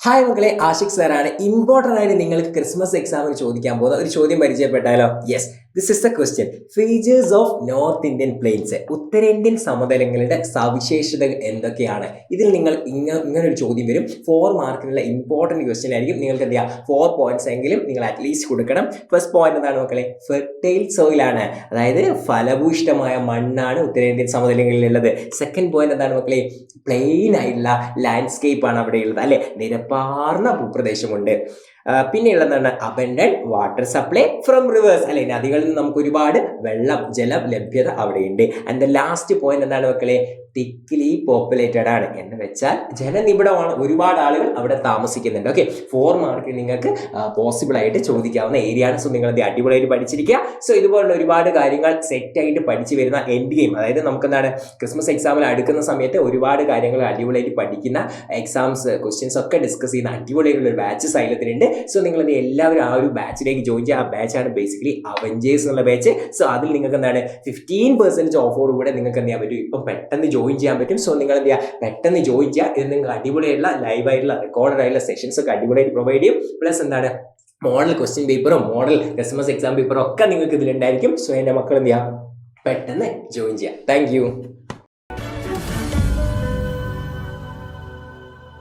Hi മക്കളെ, ആഷിഖ് സാറാണ്. Important ആയിട്ട് നിങ്ങൾക്ക് ക്രിസ്മസ് എക്സാമിന് ചോദിക്കാൻ പോകുന്ന ഒരു ചോദ്യം പരിചയപ്പെട്ടാലോ? Yes, this is the question. Features of north Indian plains, ഉത്തരേന്ത്യൻ സമതലങ്ങളുടെ സവിശേഷതകൾ എന്തൊക്കെയാണ്? ഇതിൽ നിങ്ങൾ ഇങ്ങനൊരു ചോദ്യം വരും. 4 മാർക്കിനുള്ള ഇമ്പോർട്ടൻറ്റ് ക്വസ്റ്റ്യൻ ആയിരിക്കും. നിങ്ങൾക്ക് എന്ത് ചെയ്യുക, 4 പോയിന്റ്സ് എങ്കിലും നിങ്ങൾ അറ്റ്ലീസ്റ്റ് കൊടുക്കണം. ഫസ്റ്റ് പോയിന്റ് എന്താണ് മക്കളെ? ഫെർട്ടൈൽ സോയിലാണ്, അതായത് ഫലഭൂയിഷ്ടമായ മണ്ണാണ് ഉത്തരേന്ത്യൻ സമതലങ്ങളിലുള്ളത്. സെക്കൻഡ് പോയിന്റ് എന്താണ് മക്കളെ? പ്ലെയിൻ ആയിട്ടുള്ള ലാൻഡ്സ്കേപ്പ് ആണ് അവിടെയുള്ളത്, അല്ലെ? നിരപ്പാർന്ന ഭൂപ്രദേശമുണ്ട്. പിന്നെയുള്ളതാണ് abundant water supply from rivers, അല്ലെ? നദികളിൽ നിന്ന് നമുക്ക് ഒരുപാട് ജലം ലഭ്യത അവിടെയുണ്ട്. ആൻഡ് ദ ലാസ്റ്റ് പോയിന്റ് എന്താണ് മക്കളെ? തിക്ലി പോപ്പുലേറ്റഡ് ആണ്, എന്ന് വെച്ചാൽ ജനനിബിഡമാണ്, ഒരുപാട് ആളുകൾ അവിടെ താമസിക്കുന്നുണ്ട്. ഓക്കെ, 4 മാർക്ക് നിങ്ങൾക്ക് പോസിബിൾ ആയിട്ട് ചോദിക്കാവുന്ന ഏരിയ ആണ്. സോ നിങ്ങൾ അത് അടിപൊളിയായിട്ട് പഠിച്ചിരിക്കുക. സോ ഇതുപോലുള്ള ഒരുപാട് കാര്യങ്ങൾ സെറ്റ് ആയിട്ട് പഠിച്ചു വരുന്ന എൻഡ് ഗെയിം, അതായത് നമുക്ക് എന്താണ് ക്രിസ്മസ് എക്സാമിൽ അടുക്കുന്ന സമയത്ത് ഒരുപാട് കാര്യങ്ങൾ അടിപൊളിയായിട്ട് പഠിക്കുന്ന എക്സാംസ് ക്വസ്റ്റ്യൻസ് ഒക്കെ ഡിസ്കസ് ചെയ്യുന്ന അടിപൊളിയായിട്ടുള്ള ഒരു ബാച്ച് സൈലത്തിലുണ്ട്. സോ നിങ്ങൾ എല്ലാവരും ആ ഒരു ബാച്ചിലേക്ക് ജോയിൻ ചെയ്യുക. ആ ബാച്ചാണ് ബേസിക്കലി അവഞ്ചേഴ്സ് എന്നുള്ള ബാച്ച്. സോ അതിൽ നിങ്ങൾക്ക് എന്താണ് 15% ഓഫോടുകൂടെ നിങ്ങൾക്ക് എന്ത് ചെയ്യാൻ പറ്റും, ഇപ്പം പെട്ടെന്ന് ജോയിൻ ചെയ്യാൻ പറ്റും. സോ നിങ്ങൾ എന്ത് ചെയ്യുക, പെട്ടെന്ന് ജോയിൻ ചെയ്യുക. ഇത് നിങ്ങൾക്ക് അടിപൊളിയായിട്ടുള്ള ലൈവായിട്ടുള്ള റെക്കോർഡഡ് ആയിട്ടുള്ള സെഷൻസ് ഒക്കെ അടിപൊളിയായിട്ട് പ്രൊവൈഡ് ചെയ്യും. പ്ലസ് എന്താണ് മോഡൽ ക്വസ്റ്റ്യൻ പേപ്പറും മോഡൽ ക്രിസ്മസ് എക്സാം പേപ്പറും ഒക്കെ നിങ്ങൾക്ക് ഇതിലുണ്ടായിരിക്കും. സോ എൻ്റെ മക്കൾ എന്ത് ചെയ്യുക, പെട്ടെന്ന് ജോയിൻ ചെയ്യാം. താങ്ക്